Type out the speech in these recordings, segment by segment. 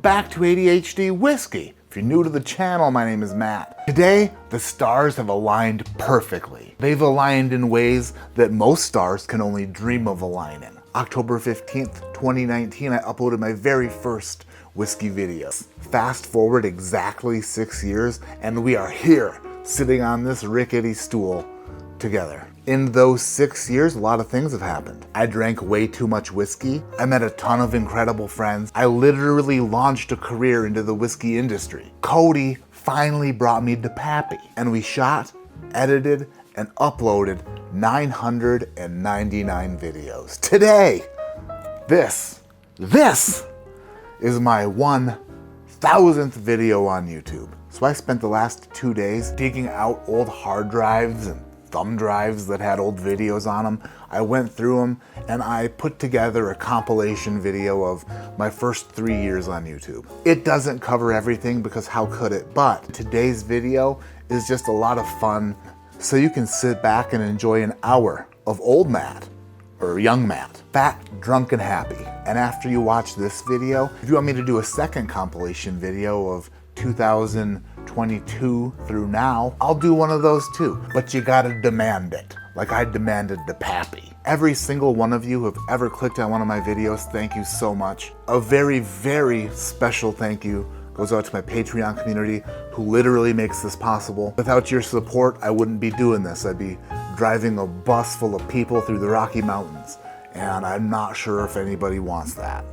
back to ADHD Whiskey. If you're new to the channel, my name is Matt. Today, the stars have aligned perfectly. They've aligned in ways that most stars can only dream of aligning. October 15th, 2019, I uploaded my very first whiskey video. Fast forward exactly 6 years, and we are here, sitting on this rickety stool together. In those 6 years, a lot of things have happened. I drank way too much whiskey. I met a ton of incredible friends. I literally launched a career into the whiskey industry. Cody finally brought me to Pappy, and we shot, edited, and uploaded 999 videos. Today, this is my 1000th video on YouTube. So I spent the last 2 days digging out old hard drives and thumb drives that had old videos on them. I went through them and I put together a compilation video of my first 3 years on YouTube. It doesn't cover everything because how could it? But today's video is just a lot of fun, so you can sit back and enjoy an hour of old Matt, or young Matt, fat, drunk, and happy. And after you watch this video, if you want me to do a second compilation video of 2022 through now, I'll do one of those too. But you gotta demand it, like I demanded the Pappy. Every single one of you who have ever clicked on one of my videos, thank you so much. A very, very special thank you goes out to my Patreon community who literally makes this possible. Without your support, I wouldn't be doing this. I'd be driving a bus full of people through the Rocky Mountains, and I'm not sure if anybody wants that.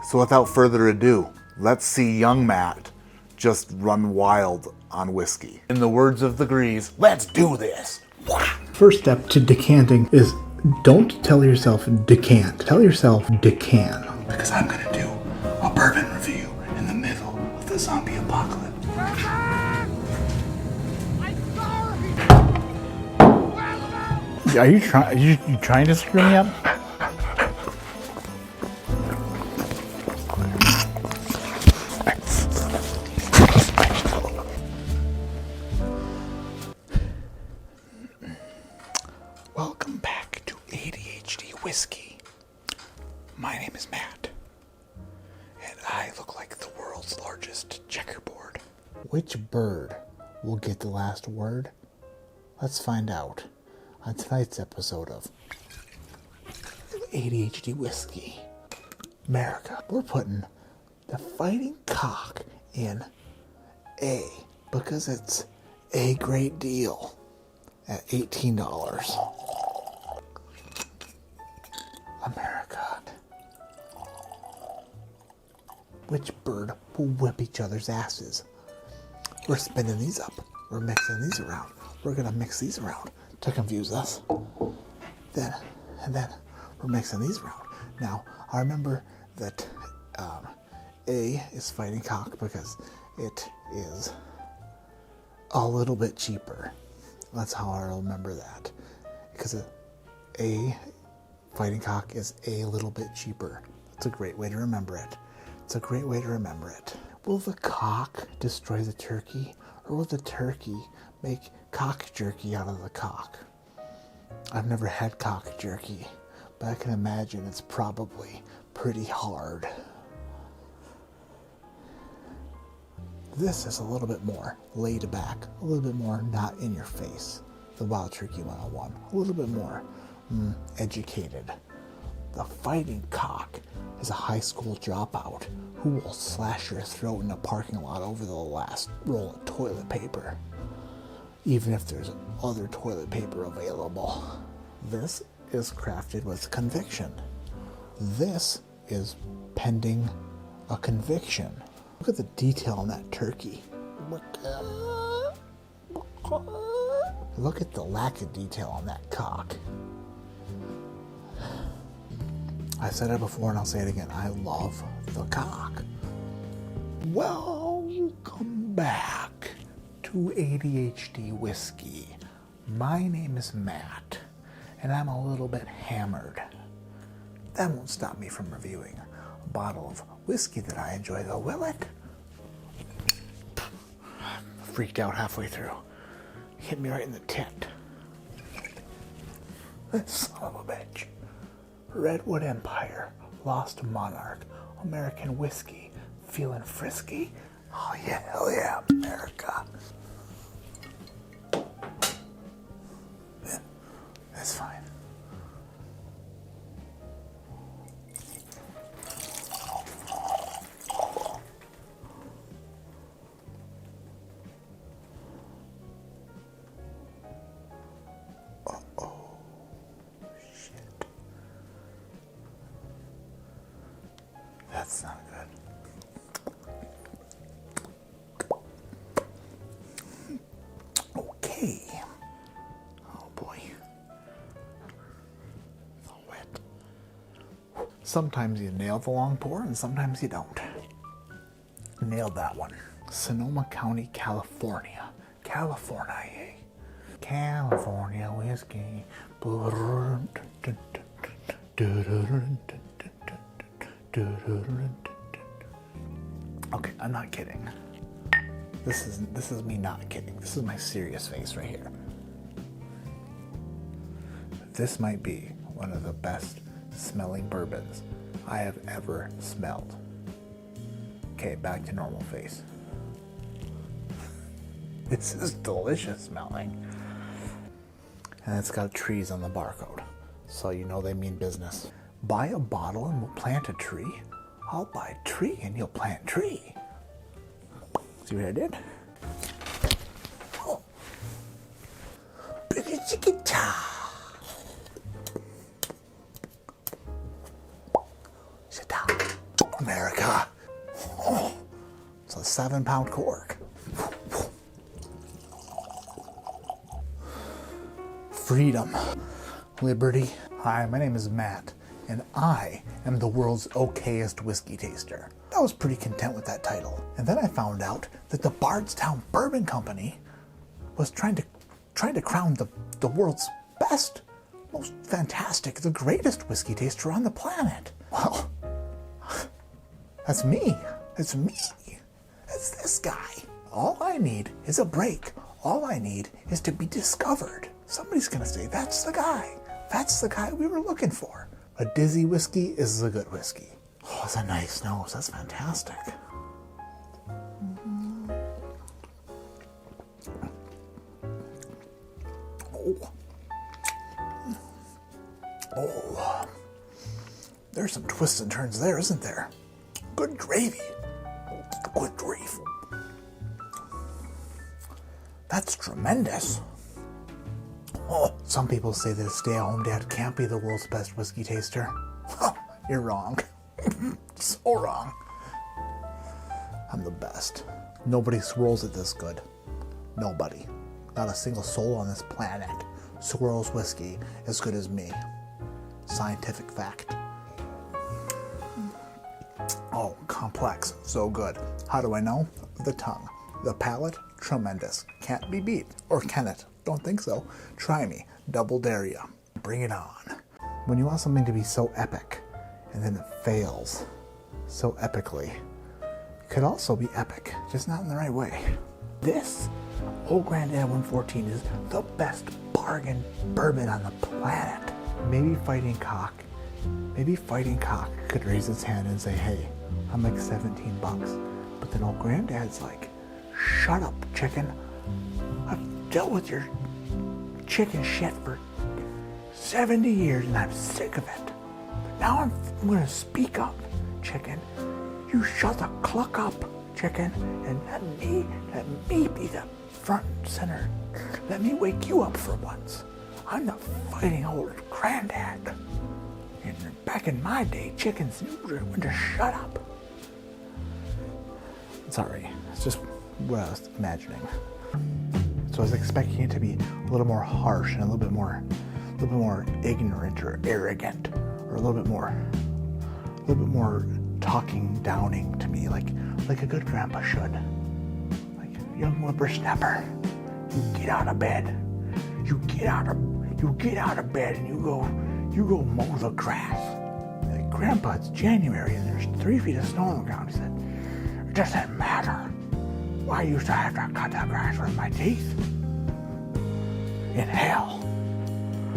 So without further ado, let's see young Matt just run wild on whiskey. In the words of the Grease, let's do this. First step to decanting is don't tell yourself decant. Tell yourself decan. Because I'm gonna do a bourbon review in the middle of the zombie apocalypse. Are you trying to screw me up? Welcome back to ADHD Whiskey. My name is Matt, and I look like the world's largest checkerboard. Which bird will get the last word? Let's find out on tonight's episode of ADHD Whiskey. America, we're putting the fighting cock in A because it's a great deal at $18. America. Which bird will whip each other's asses? We're spinning these up. We're mixing these around. We're gonna mix these around to confuse us. And then we're mixing these around. Now, I remember that A is fighting cock because it is a little bit cheaper. That's how I remember that. Because A fighting cock is a little bit cheaper. It's a great way to remember it. It's a great way to remember it. Will the cock destroy the turkey, or will the turkey make cock jerky out of the cock? I've never had cock jerky, but I can imagine it's probably pretty hard. This is a little bit more laid back, a little bit more not in your face. The Wild Turkey 101, a little bit more educated. The fighting cock is a high school dropout who will slash your throat in a parking lot over the last roll of toilet paper, even if there's other toilet paper available. This is crafted with conviction. This is pending a conviction. Look at the detail on that turkey. Look at the lack of detail on that cock. I said it before and I'll say it again. I love the cock. Welcome back to ADHD Whiskey. My name is Matt, and I'm a little bit hammered. That won't stop me from reviewing a bottle of whiskey that I enjoy, though, will it? Freaked out halfway through. Hit me right in the tit. Son of a bitch. Redwood Empire, Lost Monarch, American whiskey, Feeling frisky? Oh yeah, hell yeah, America. Yeah, that's fine. That's not good. Okay. Oh boy. It's all wet. Sometimes you nail the long pour and sometimes you don't. Nailed that one. Sonoma County, California. California. California whiskey. Okay, I'm not kidding. This is me not kidding. This is my serious face right here. This might be one of the best smelling bourbons I have ever smelled. Okay, back to normal face. This is delicious smelling. And it's got trees on the barcode, so you know they mean business. Buy a bottle and we'll plant a tree. I'll buy a tree and you'll plant a tree. See what I did? Oh. Sit down, America. Oh. It's a 7-pound cork. Freedom, liberty. Hi, my name is Matt, and I am the world's okayest whiskey taster. I was pretty content with that title. And then I found out that the Bardstown Bourbon Company was trying to crown the world's best, most fantastic, the greatest whiskey taster on the planet. Well, that's me. It's me. It's this guy. All I need is a break. All I need is to be discovered. Somebody's gonna say, that's the guy. That's the guy we were looking for. A Dizzy whiskey is a good whiskey. Oh, that's a nice nose. That's fantastic. Oh. Oh. There's some twists and turns there, isn't there? Good gravy. Good grief. That's tremendous. Oh, some people say that a stay-at-home dad can't be the world's best whiskey taster. Oh, you're wrong. So wrong. I'm the best. Nobody swirls it this good. Nobody. Not a single soul on this planet swirls whiskey as good as me. Scientific fact. Oh, complex. So good. How do I know? The tongue. The palate? Tremendous. Can't be beat. Or can it? Don't think so. Try me. Double dare ya. Bring it on. When you want something to be so epic, and then it fails so epically, it could also be epic, just not in the right way. This Old Grandad 114 is the best bargain bourbon on the planet. Maybe Fighting Cock could raise his hand and say, hey, I'm like $17. But then Old Granddad's like, shut up, chicken. I've dealt with your chicken shit for 70 years and I'm sick of it. But now I'm gonna speak up, chicken. You shut the cluck up, chicken, and let me be the front and center. Let me wake you up for once. I'm the fighting old granddad. And back in my day, chickens knew when to shut up. Sorry, it's just what I was imagining. So I was expecting it to be a little more harsh and a little bit more ignorant or arrogant, or a little bit more talking downing to me, like a good grandpa should. Like, young whippersnapper, you get out of bed. You get out of bed and you go mow the grass. Like, Grandpa, it's January and there's 3 feet of snow on the ground. He said, it doesn't matter. I used to have to cut that grass with my teeth. In hell.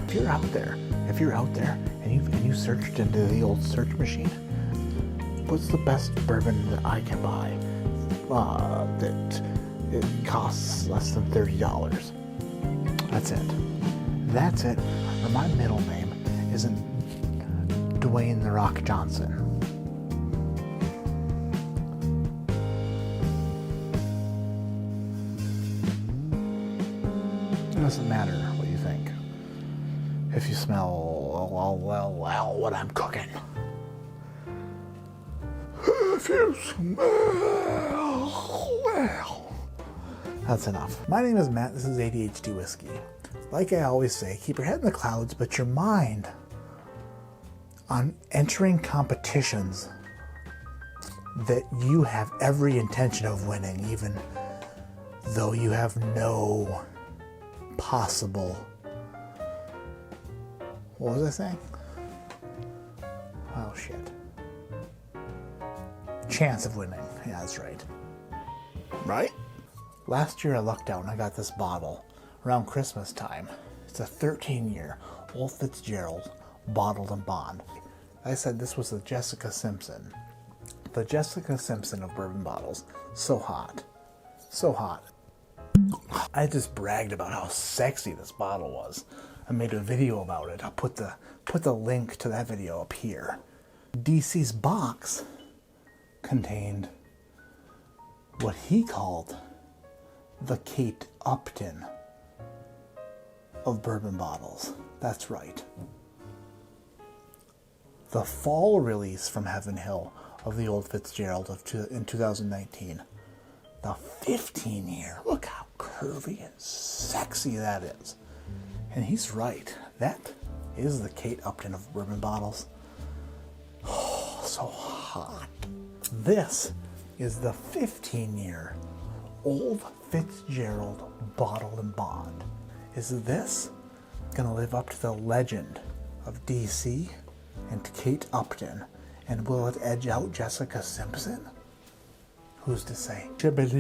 If you're out there and you searched into the old search machine, what's the best bourbon that I can buy that it costs less than $30? That's it. That's it. Or my middle name isn't Dwayne The Rock Johnson. It doesn't matter what you think. If you smell, well, what I'm cooking. If you smell, well. That's enough. My name is Matt. This is ADHD Whiskey. Like I always say, keep your head in the clouds, but your mind on entering competitions that you have every intention of winning, even though you have no possible, what was I saying? Oh shit. Chance of winning. Yeah, that's right. Right? Last year I lucked out and I got this bottle around Christmas time. It's a 13-year Old Fitzgerald bottled and bond. I said this was the Jessica Simpson. The Jessica Simpson of bourbon bottles. So hot. So hot. I just bragged about how sexy this bottle was. I made a video about it. I'll put the link to that video up here. DC's box contained what he called the Kate Upton of bourbon bottles. That's right. The fall release from Heaven Hill of the Old Fitzgerald in 2019. The 15-year. Look how curvy and sexy that is. And he's right. That is the Kate Upton of bourbon bottles. Oh, so hot. This is the 15-year Old Fitzgerald bottled and bond. Is this going to live up to the legend of DC and Kate Upton? And will it edge out Jessica Simpson? Who's to say? Today's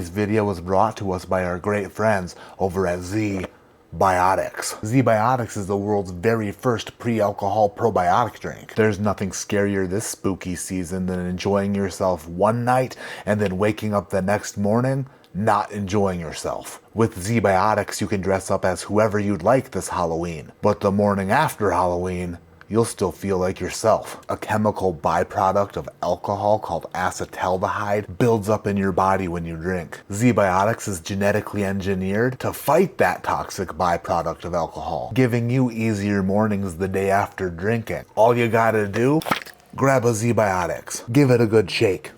video was brought to us by our great friends over at Zbiotics. Zbiotics is the world's very first pre-alcohol probiotic drink. There's nothing scarier this spooky season than enjoying yourself one night and then waking up the next morning not enjoying yourself. With Zbiotics, you can dress up as whoever you'd like this Halloween, but the morning after Halloween, you'll still feel like yourself. A chemical byproduct of alcohol called acetaldehyde builds up in your body when you drink. Zbiotics is genetically engineered to fight that toxic byproduct of alcohol, giving you easier mornings the day after drinking. All you gotta do, grab a Zbiotics, give it a good shake.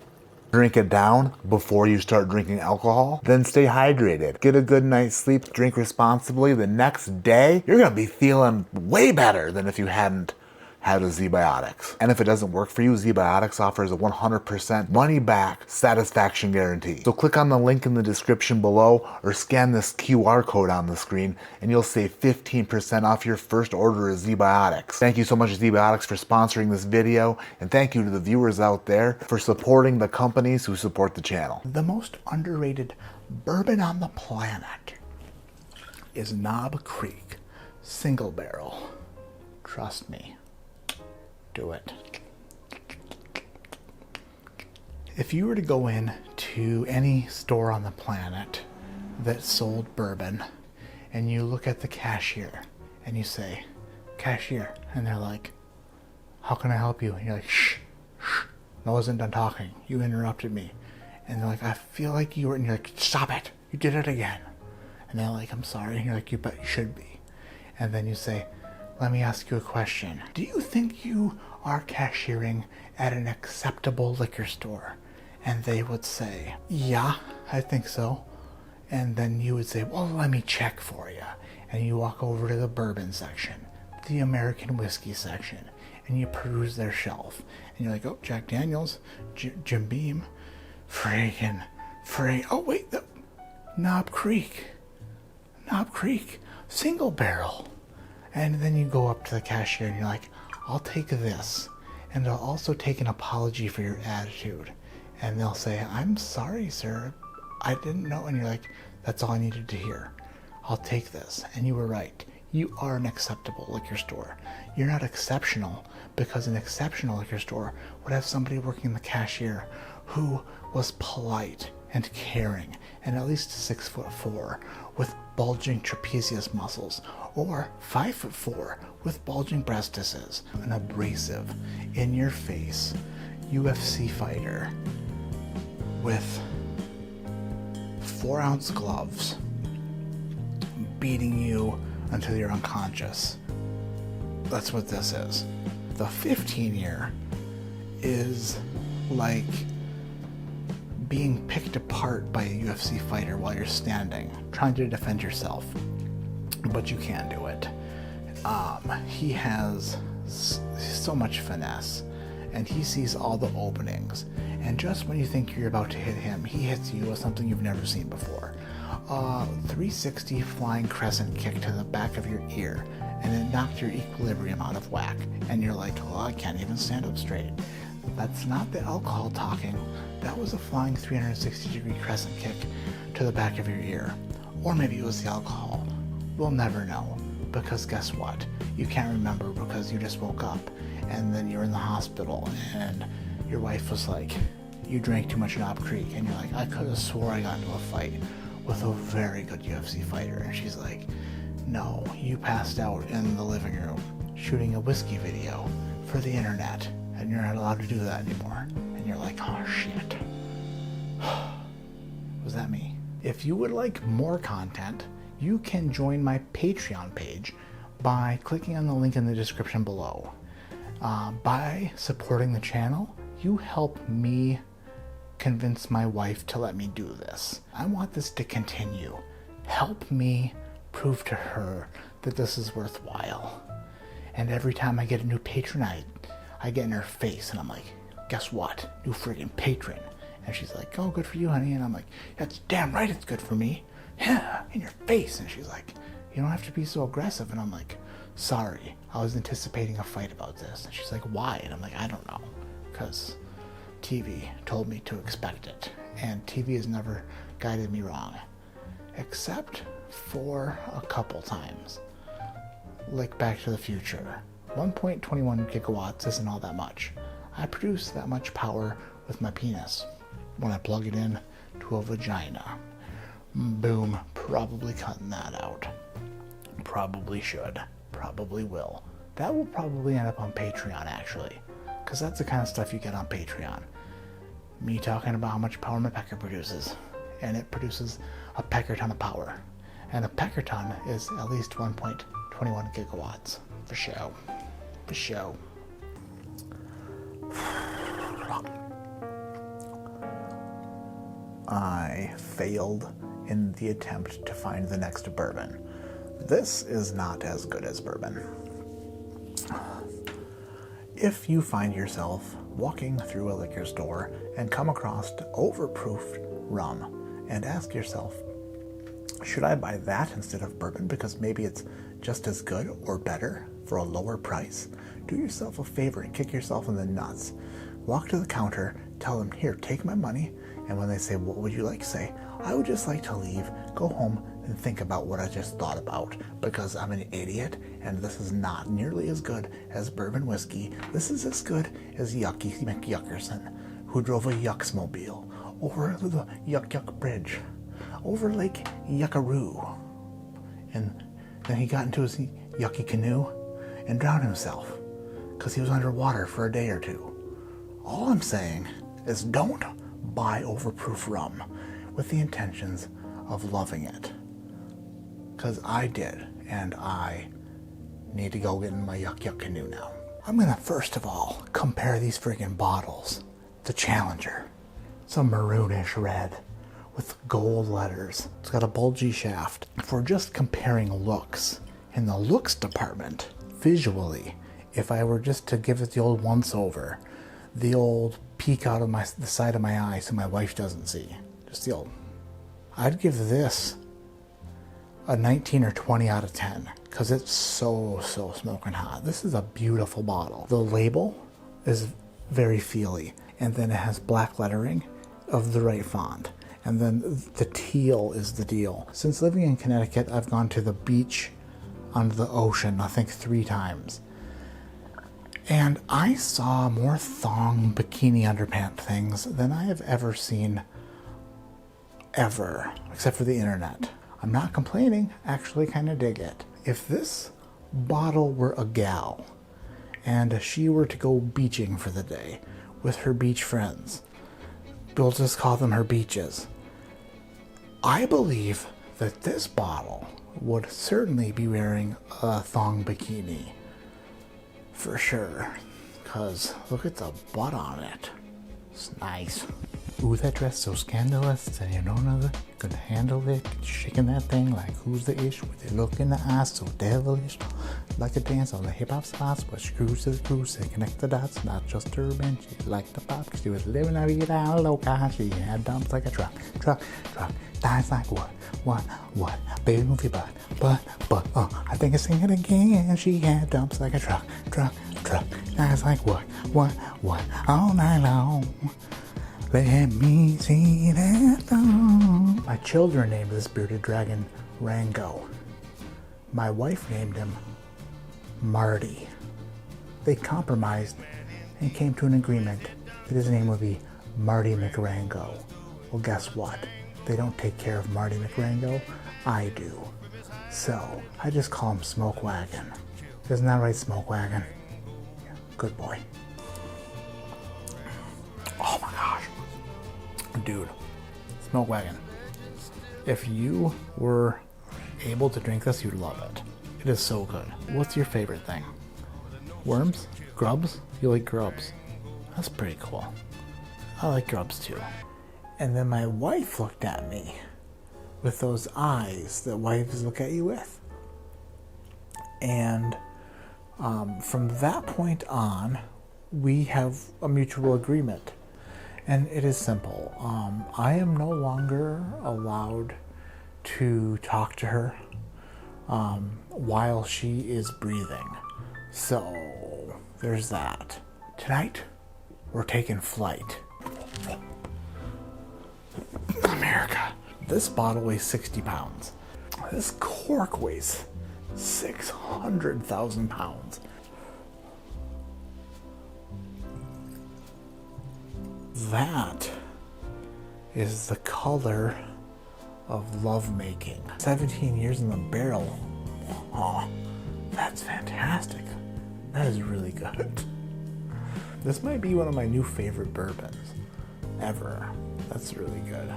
Drink it down before you start drinking alcohol, then stay hydrated. Get a good night's sleep, drink responsibly. The next day, you're gonna be feeling way better than if you hadn't had a Zbiotics. And if it doesn't work for you, Zbiotics offers a 100% money-back satisfaction guarantee. So click on the link in the description below or scan this QR code on the screen and you'll save 15% off your first order of Zbiotics. Thank you so much, Zbiotics, for sponsoring this video, and thank you to the viewers out there for supporting the companies who support the channel. The most underrated bourbon on the planet is Knob Creek Single Barrel. Trust me. Do it. If you were to go in to any store on the planet that sold bourbon and you look at the cashier and you say, "Cashier," and they're like, "How can I help you?" And you're like, "Shh, shh, I wasn't done talking. You interrupted me." And they're like, "I feel like you were," and you're like, "Stop it, you did it again." And they're like, "I'm sorry." And you're like, "You bet you should be." And then you say, "Let me ask you a question. Do you think you are cashiering at an acceptable liquor store?" And they would say, "Yeah, I think so." And then you would say, "Well, let me check for you." And you walk over to the bourbon section, the American whiskey section, and you peruse their shelf. And you're like, "Oh, Jack Daniels, Jim Beam, oh wait, Knob Creek, Single Barrel." And then you go up to the cashier and you're like, "I'll take this. And I'll also take an apology for your attitude." And they'll say, "I'm sorry, sir. I didn't know." And you're like, "That's all I needed to hear. I'll take this. And you were right. you are an acceptable liquor store. You're not exceptional, because an exceptional liquor store would have somebody working the cashier who was polite and caring and at least 6'4" with bulging trapezius muscles, or 5'4" with bulging breastises, an abrasive, in-your-face UFC fighter with 4-ounce gloves beating you until you're unconscious. That's what this is. The 15-year is like being picked apart by a UFC fighter while you're standing, trying to defend yourself, but you can't do it. He has so much finesse, and he sees all the openings, and just when you think you're about to hit him, he hits you with something you've never seen before. 360 flying crescent kick to the back of your ear, and it knocked your equilibrium out of whack, and you're like, well, I can't even stand up straight. That's not the alcohol talking. That was a flying 360-degree crescent kick to the back of your ear. Or maybe it was the alcohol. We'll never know, because guess what? You can't remember because you just woke up, and then you're in the hospital, and your wife was like, you drank too much Knob Creek, and you're like, I could have swore I got into a fight with a very good UFC fighter, and she's like, no, you passed out in the living room shooting a whiskey video for the internet, and you're not allowed to do that anymore. And you're like, oh shit. Was that me? If you would like more content, you can join my Patreon page by clicking on the link in the description below. By supporting the channel, you help me convince my wife to let me do this. I want this to continue. Help me prove to her that this is worthwhile. And every time I get a new patron, I get in her face and I'm like, guess what? New friggin' patron. And she's like, oh, good for you, honey. And I'm like, that's damn right it's good for me. Yeah, in your face. And she's like, you don't have to be so aggressive. And I'm like, sorry, I was anticipating a fight about this. And she's like, why? And I'm like, I don't know. Because TV told me to expect it. And TV has never guided me wrong. Except for a couple times. Like Back to the Future. 1.21 gigawatts isn't all that much. I produce that much power with my penis when I plug it in to a vagina. Boom, probably cutting that out. Probably should. Probably will. That will probably end up on Patreon, actually. Because that's the kind of stuff you get on Patreon. Me talking about how much power my pecker produces. And it produces a pecker ton of power. And a pecker ton is at least 1.21 gigawatts. For show. For show. I failed in the attempt to find the next bourbon. This is not as good as bourbon. If you find yourself walking through a liquor store and come across Overproof rum and ask yourself, should I buy that instead of bourbon because maybe it's just as good or better for a lower price? Do yourself a favor and kick yourself in the nuts. Walk to the counter, tell them, here, take my money. And when they say, what would you like? Say, I would just like to leave, go home, and think about what I just thought about, because I'm an idiot, and this is not nearly as good as bourbon whiskey. This is as good as Yucky McYuckerson, who drove a Yucksmobile over the Yuck Yuck Bridge, over Lake Yuckaroo. And then he got into his yucky canoe and drowned himself, because he was underwater for a day or two. All I'm saying is don't buy Overproof rum with the intentions of loving it. Because I did, and I need to go get in my Yuck Yuck canoe now. I'm gonna first of all compare these friggin' bottles. The Challenger. It's a maroonish red with gold letters. It's got a bulgy shaft. If we're just comparing looks, in the looks department, visually, if I were just to give it the old once over, the old peek out of the side of my eye so my wife doesn't see, just the old, I'd give this a 19 or 20 out of 10 because it's so smoking hot. This is a beautiful bottle. The label is very feely, and then it has black lettering of the right font, and then the teal is the deal. Since living in Connecticut, I've gone to the beach onto the ocean, I think 3 times. And I saw more thong bikini underpant things than I have ever seen, ever, except for the internet. I'm not complaining, actually kind of dig it. If this bottle were a gal, and she were to go beaching for the day with her beach friends, we'll just call them her beaches, I believe that this bottle would certainly be wearing a thong bikini. For sure. Because look at the butt on it. It's nice. Ooh, that dress so scandalous, and you know another could handle it. Shaking that thing like who's the ish with a look in the eyes so devilish. Like to dance on the hip hop spots, but she cruise to the cruise and connect the dots. Not just urban, she liked the pop. She was living la vida loca. She had dumps like a truck. Thighs like what? Baby move your butt. I think I sing it again. She had dumps like a truck. Thighs like what? All night long. Let me see that thong. My children named this bearded dragon Rango. My wife named him Marty. They compromised and came to an agreement that his name would be Marty McRango. Well, guess what? They don't take care of Marty McRango. I do. So, I just call him Smoke Wagon. Isn't that right, Smoke Wagon? Yeah, good boy. Oh my gosh. Dude, Smoke Wagon. If you were able to drink this, you'd love it. It is so good. What's your favorite thing? Worms? Grubs? You like grubs? That's pretty cool. I like grubs too. And then my wife looked at me with those eyes that wives look at you with. And from that point on, we have a mutual agreement. And it is simple. I am no longer allowed to talk to her while she is breathing. So, there's that. Tonight, we're taking flight. America. This bottle weighs 60 pounds. This cork weighs 600,000 pounds. That is the color of lovemaking. 17 years in the barrel. Oh, that's fantastic. That is really good. This might be one of my new favorite bourbons ever. That's really good.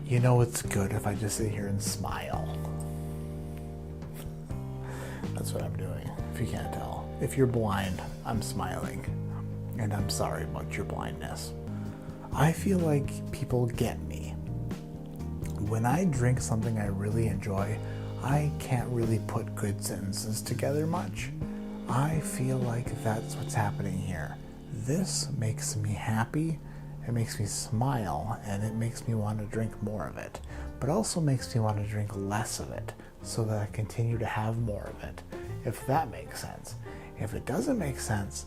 You know it's good if I just sit here and smile. That's what I'm doing, if you can't tell. If you're blind, I'm smiling. And I'm sorry about your blindness. I feel like people get me. When I drink something I really enjoy, I can't really put good sentences together much. I feel like that's what's happening here. This makes me happy, it makes me smile, and it makes me want to drink more of it. But also makes me want to drink less of it, so that I continue to have more of it, if that makes sense. If it doesn't make sense,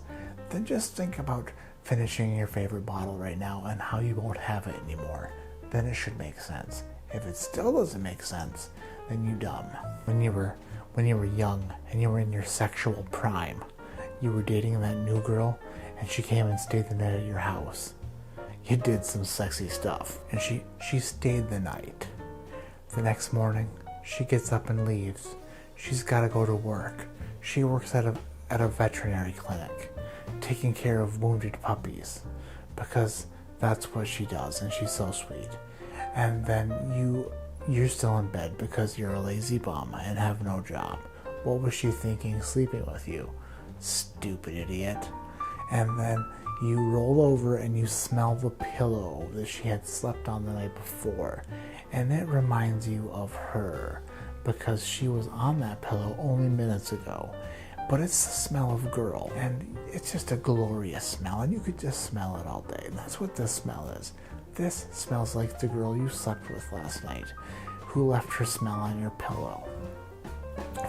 then just think about finishing your favorite bottle right now and how you won't have it anymore. Then it should make sense. If it still doesn't make sense, then you're dumb. When you were young and you were in your sexual prime, you were dating that new girl and she came and stayed the night at your house. You did some sexy stuff and she stayed the night. The next morning, she gets up and leaves. She's got to go to work. She works at a veterinary clinic, taking care of wounded puppies, because that's what she does, and she's so sweet. And then you're still in bed because you're a lazy bum and have no job. What was she thinking sleeping with you? Stupid idiot. And then you roll over and you smell the pillow that she had slept on the night before, and it reminds you of her because she was on that pillow only minutes ago. But it's the smell of girl, and it's just a glorious smell, and you could just smell it all day. And that's what this smell is. This smells like the girl you slept with last night, who left her smell on your pillow.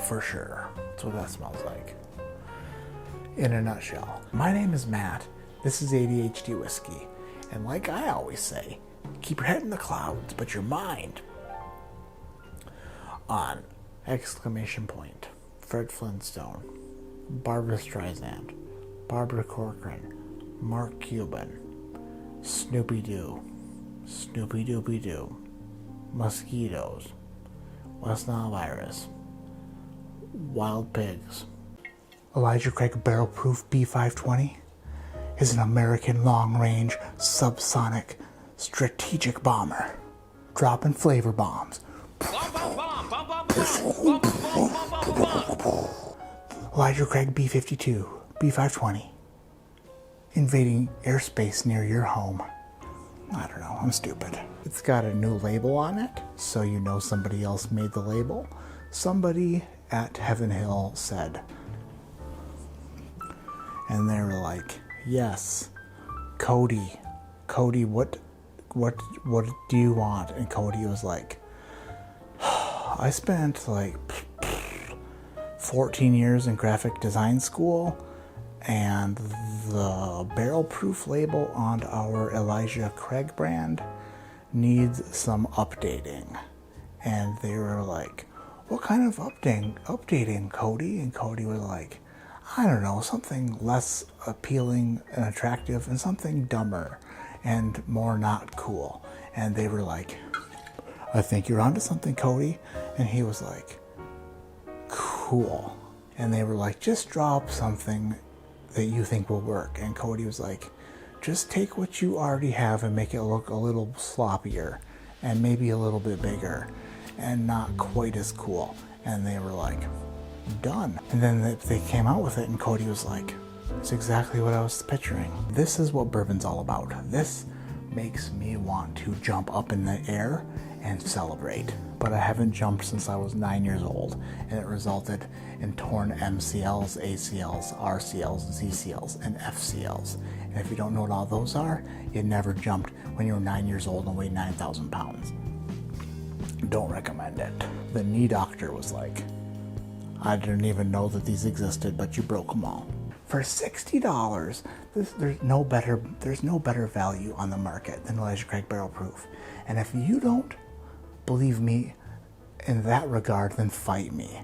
For sure. That's what that smells like. In a nutshell. My name is Matt. This is ADHD Whiskey. And like I always say, Keep your head in the clouds, but your mind on exclamation point. Fred Flintstone, Barbra Streisand, Barbara Corcoran, Mark Cuban, Snoopy Doo, Snoopy Doopy Doo, mosquitoes, West Nile virus, wild pigs. Elijah Craig Barrel Proof B520 is an American long-range subsonic strategic bomber, dropping flavor bombs. Elijah Craig B52, B520, invading airspace near your home. I don't know, I'm stupid. It's got a new label on it, so you know somebody else made the label. Somebody at Heaven Hill said, and they were like, yes, Cody, what do you want? And Cody was like, I spent like 14 years in graphic design school, and the barrel proof label on our Elijah Craig brand needs some updating. And they were like, what kind of updating, Cody? And Cody was like, I don't know, something less appealing and attractive and something dumber and more not cool. And they were like, I think you're onto something, Cody. And he was like, cool. And they were like, just drop something that you think will work. And Cody was like, just take what you already have and make it look a little sloppier and maybe a little bit bigger and not quite as cool. And they were like, done. And then they came out with it, and Cody was like, it's exactly what I was picturing. This is what bourbon's all about. This makes me want to jump up in the air and celebrate. But I haven't jumped since I was 9 years old, and it resulted in torn MCLs, ACLs, RCLs, ZCLs, and FCLs. And if you don't know what all those are, you never jumped when you were 9 years old and weighed 9,000 pounds. Don't recommend it. The knee doctor was like, I didn't even know that these existed, but you broke them all. For $60, there's no better value on the market than Elijah Craig Barrel Proof. And if you don't believe me in that regard, then fight me.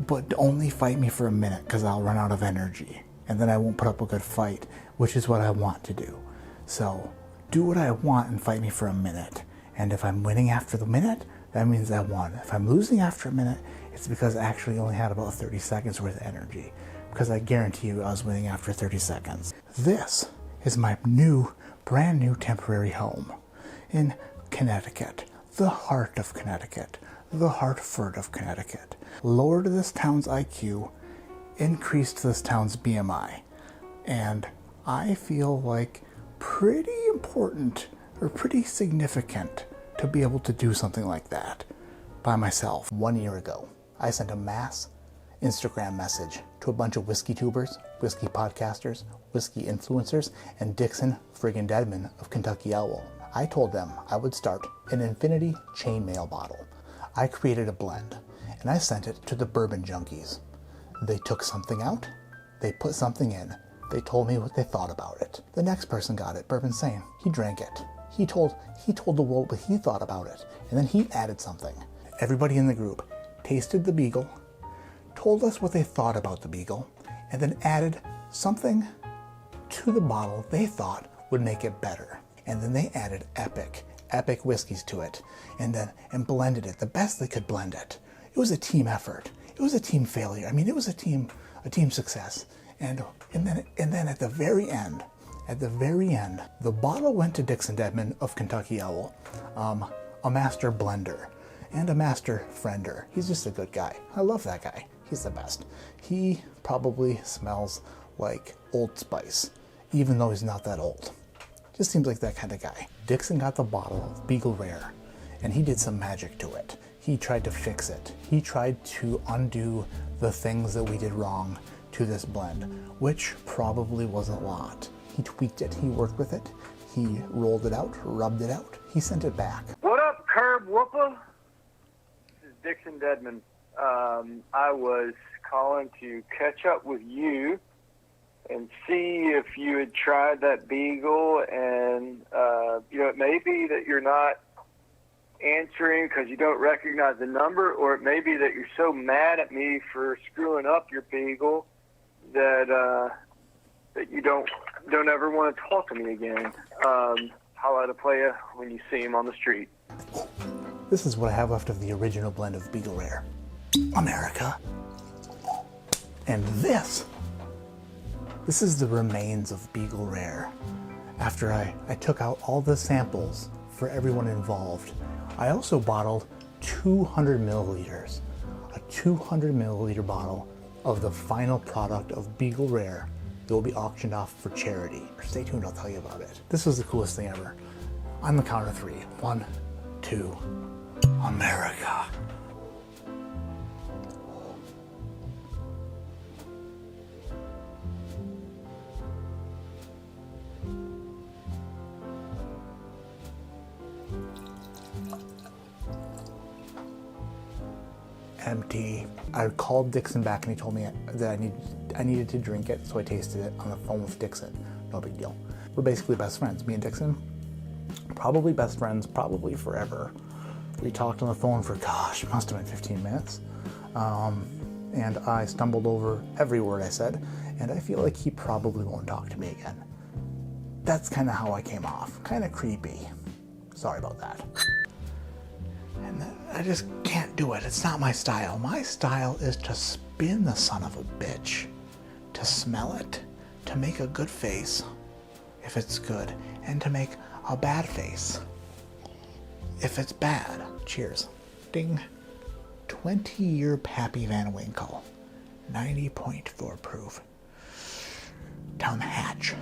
But only fight me for a minute, because I'll run out of energy. And then I won't put up a good fight, which is what I want to do. So do what I want and fight me for a minute. And if I'm winning after the minute, that means I won. If I'm losing after a minute, it's because I actually only had about 30 seconds worth of energy. Because I guarantee you I was winning after 30 seconds. This is my brand new temporary home in Connecticut, the heart of Connecticut, the Hartford of Connecticut. Lowered this town's IQ, increased this town's BMI, and I feel like pretty important or pretty significant to be able to do something like that by myself. 1 year ago, I sent a mass Instagram message to a bunch of whiskey tubers, whiskey podcasters, whiskey influencers, and Dixon friggin' Deadman of Kentucky Owl. I told them I would start an infinity chainmail bottle. I created a blend, and I sent it to the bourbon junkies. They took something out, they put something in, they told me what they thought about it. The next person got it, Bourbon Sane. He drank it. He told the world what he thought about it, and then he added something. Everybody in the group tasted the Beagle, told us what they thought about the Beagle, and then added something to the bottle they thought would make it better. And then they added epic whiskeys to it, and blended it the best they could blend it. It was a team effort. It was a team failure. I mean, it was a team success. And then at the very end, the bottle went to Dixon Deadman of Kentucky Owl, a master blender and a master friender. He's just a good guy. I love that guy. He's the best. He probably smells like Old Spice, even though he's not that old. Just seems like that kind of guy. Dixon got the bottle of Beagle Rare, and he did some magic to it. He tried to fix it. He tried to undo the things that we did wrong to this blend, which probably wasn't a lot. He tweaked it, he worked with it, he rolled it out, rubbed it out, he sent it back. What up, Curb Whooper? This is Dixon Deadman. I was calling to catch up with you and see if you had tried that Beagle, and it may be that you're not answering because you don't recognize the number, or it may be that you're so mad at me for screwing up your Beagle that that you don't ever want to talk to me again. Holla at a player when you see him on the street. This is what I have left of the original blend of Beagle Rare, America. And this is the remains of Beagle Rare. After I took out all the samples for everyone involved, I also bottled 200 milliliters, a 200 milliliter bottle of the final product of Beagle Rare that will be auctioned off for charity. Stay tuned, I'll tell you about it. This was the coolest thing ever. On the count of 3. 1, 2, America. Empty. I called Dixon back and he told me that I needed to drink it, so I tasted it on the phone with Dixon. No big deal. We're basically best friends, me and Dixon. Probably best friends, probably forever. We talked on the phone for, gosh, must have been 15 minutes. And I stumbled over every word I said, and I feel like he probably won't talk to me again. That's kind of how I came off. Kind of creepy. Sorry about that. And I just can't do it. It's not my style. My style is to spin the son of a bitch, to smell it, to make a good face if it's good, and to make a bad face if it's bad. Cheers. Ding. 20-year Pappy Van Winkle, 90.4 proof. Down the hatch.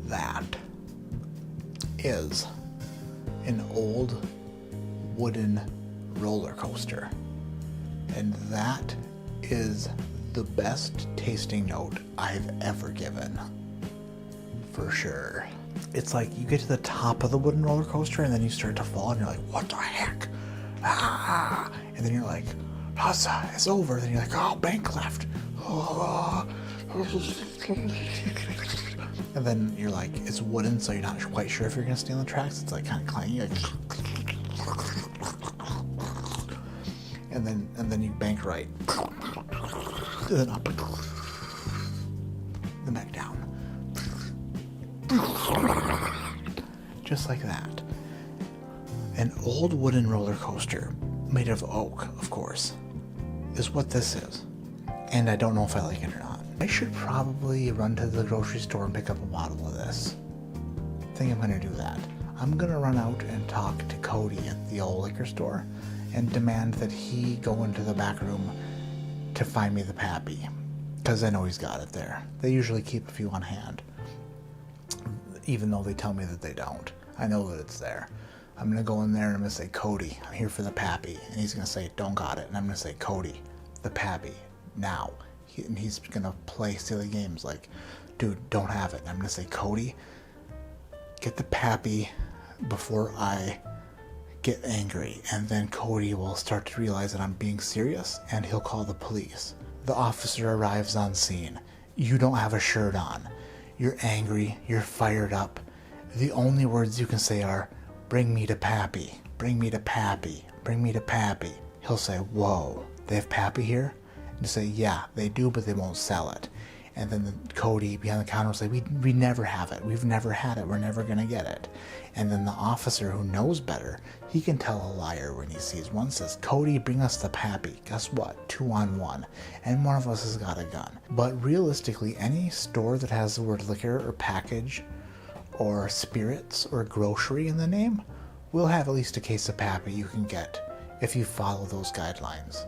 That is an old wooden roller coaster, and that is the best tasting note I've ever given, for sure. It's like you get to the top of the wooden roller coaster and then you start to fall and you're like, what the heck? Ah! And then you're like, Hussa, it's over. Then you're like, oh, bank left. Oh. And then you're like, it's wooden, so you're not quite sure if you're gonna stay on the tracks. It's like kind of clangy, like, and then you bank right, and then up, then back down, just like that. An old wooden roller coaster made of oak, of course, is what this is, and I don't know if I like it or not. I should probably run to the grocery store and pick up a bottle of this. I think I'm gonna do that. I'm gonna run out and talk to Cody at the old liquor store and demand that he go into the back room to find me the Pappy, because I know he's got it there. They usually keep a few on hand, even though they tell me that they don't. I know that it's there. I'm gonna go in there and I'm gonna say, Cody, I'm here for the Pappy. And he's gonna say, don't got it. And I'm gonna say, Cody, the Pappy, now. And he's gonna play silly games like, dude, don't have it. And I'm gonna say, Cody, get the Pappy before I get angry. And then Cody will start to realize that I'm being serious and he'll call the police. The officer arrives on scene. You don't have a shirt on. You're angry. You're fired up. The only words you can say are, bring me to Pappy. Bring me to Pappy. Bring me to Pappy. He'll say, whoa, they have Pappy here? And you say, yeah, they do, but they won't sell it. And then Cody behind the counter will say, we never have it. We've never had it. We're never going to get it. And then the officer who knows better, he can tell a liar when he sees one, says, Cody, bring us the Pappy. Guess what? 2 on 1. And one of us has got a gun. But realistically, any store that has the word liquor or package or spirits or grocery in the name will have at least a case of Pappy you can get if you follow those guidelines.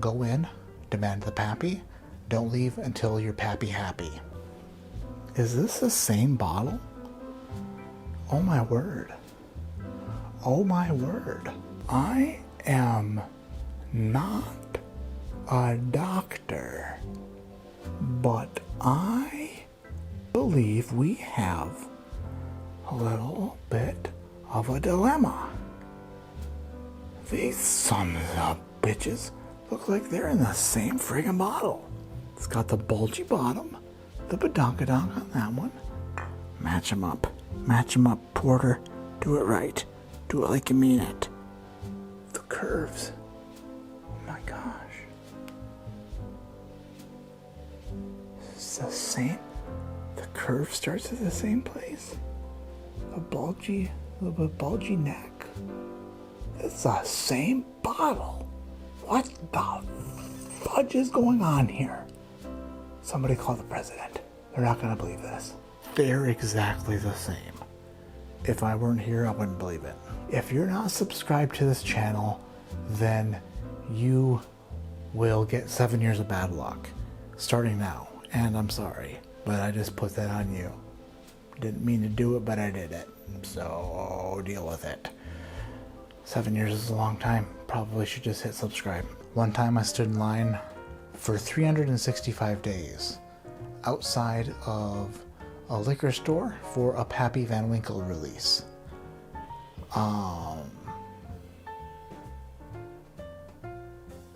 Go in, demand the Pappy, don't leave until you're Pappy happy. Is this the same bottle? Oh my word. Oh my word. I am not a doctor, but I believe we have a little bit of a dilemma. These sons of bitches look like they're in the same friggin' bottle. It's got the bulgy bottom, the badonkadonk on that one. Match 'em up. Match 'em up, Porter. Do it right. Do it like you mean it. The curves. Oh my gosh. It's the same. The curve starts at the same place. A little bit bulgy neck. It's the same bottle. What the fudge is going on here? Somebody call the president. They're not gonna believe this. They're exactly the same. If I weren't here, I wouldn't believe it. If you're not subscribed to this channel, then you will get 7 years of bad luck starting now. And I'm sorry, but I just put that on you. Didn't mean to do it, but I did it. So deal with it. 7 years is a long time. Probably should just hit subscribe. One time I stood in line for 365 days outside of a liquor store for a Pappy Van Winkle release. I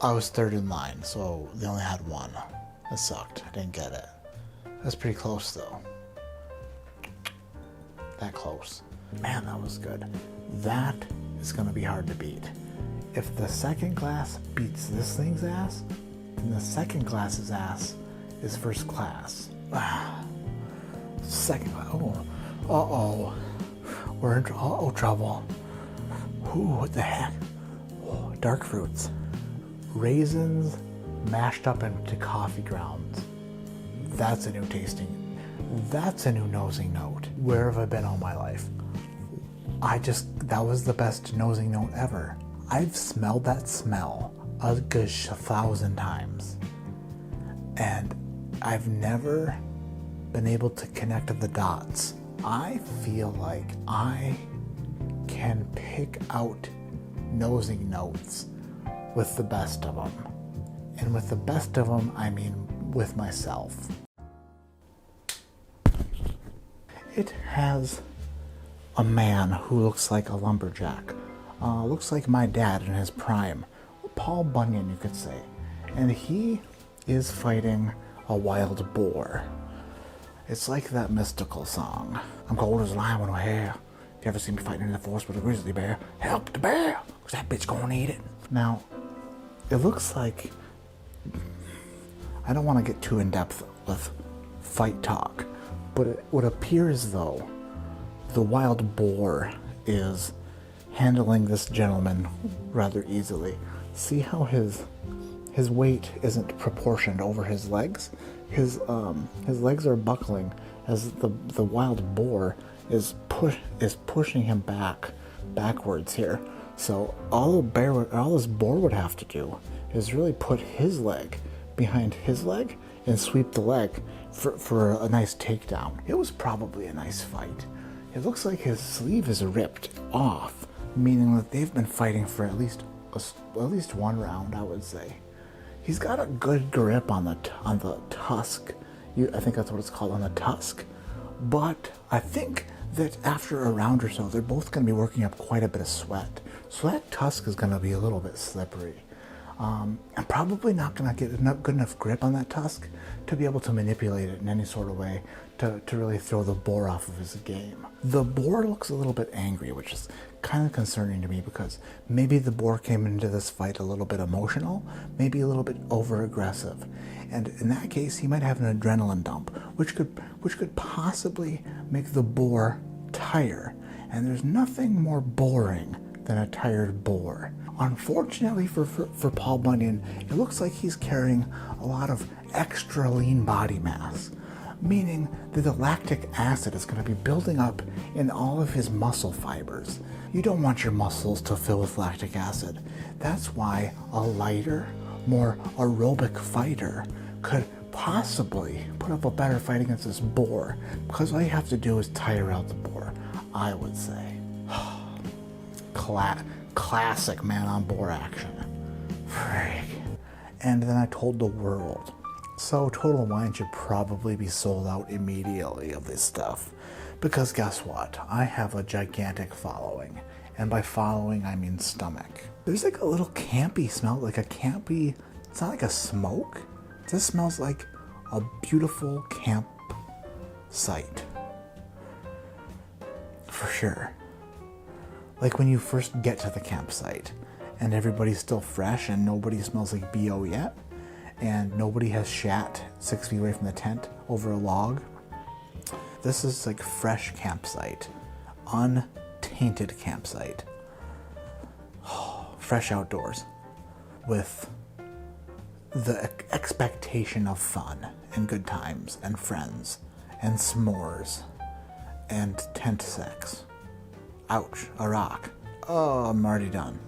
was third in line, so they only had one. That sucked. I didn't get it. That's pretty close though. That close. Man, that was good. That is gonna be hard to beat. If the second glass beats this thing's ass, then the second glass's ass is first class. Second class. Oh. We're in trouble. Ooh, what the heck? Oh, dark fruits. Raisins mashed up into coffee grounds. That's a new tasting. That's a new nosing note. Where have I been all my life? That was the best nosing note ever. I've smelled that smell a gosh 1,000 times. And I've never been able to connect the dots. I feel like I can pick out nosing notes with the best of them. And with the best of them, I mean with myself. It has a man who looks like a lumberjack. Looks like my dad in his prime. Paul Bunyan, you could say. And he is fighting a wild boar. It's like that mystical song. I'm cold as a lion with no hair. If you ever see me fighting in the forest with a grizzly bear, help the bear, cause that bitch gonna eat it. Now, it looks like, I don't want to get too in depth with fight talk, but it would appear as though the wild boar is handling this gentleman rather easily. See how his weight isn't proportioned over his legs? His legs are buckling as the wild boar is pushing him backwards here. So all this boar would have to do is really put his leg behind his leg and sweep the leg for a nice takedown. It was probably a nice fight. It looks like his sleeve is ripped off, meaning that they've been fighting for at least one round, I would say. He's got a good grip on the tusk. I think that's what it's called, on the tusk. But I think that after a round or so, they're both going to be working up quite a bit of sweat. So that tusk is going to be a little bit slippery. I'm probably not going to get good enough grip on that tusk to be able to manipulate it in any sort of way to really throw the boar off of his game. The boar looks a little bit angry, which is kind of concerning to me because maybe the boar came into this fight a little bit emotional, maybe a little bit over-aggressive. And in that case, he might have an adrenaline dump, which could possibly make the boar tire. And there's nothing more boring than a tired boar. Unfortunately for Paul Bunyan, it looks like he's carrying a lot of extra lean body mass, meaning that the lactic acid is going to be building up in all of his muscle fibers. You don't want your muscles to fill with lactic acid. That's why a lighter, more aerobic fighter could possibly put up a better fight against this boar, because all you have to do is tire out the boar. I would say. Classic man on board action. Frig. And then I told the world. So Total Wine should probably be sold out immediately of this stuff. Because guess what? I have a gigantic following. And by following, I mean stomach. There's like a little campy smell, like a campy, it's not like a smoke. This smells like a beautiful camp site. For sure. Like when you first get to the campsite and everybody's still fresh and nobody smells like BO yet and nobody has shat 6 feet away from the tent over a log. This is like fresh campsite. Untainted campsite. Fresh outdoors. With the expectation of fun and good times and friends and s'mores and tent sex. Ouch, a rock. Oh, I'm already done.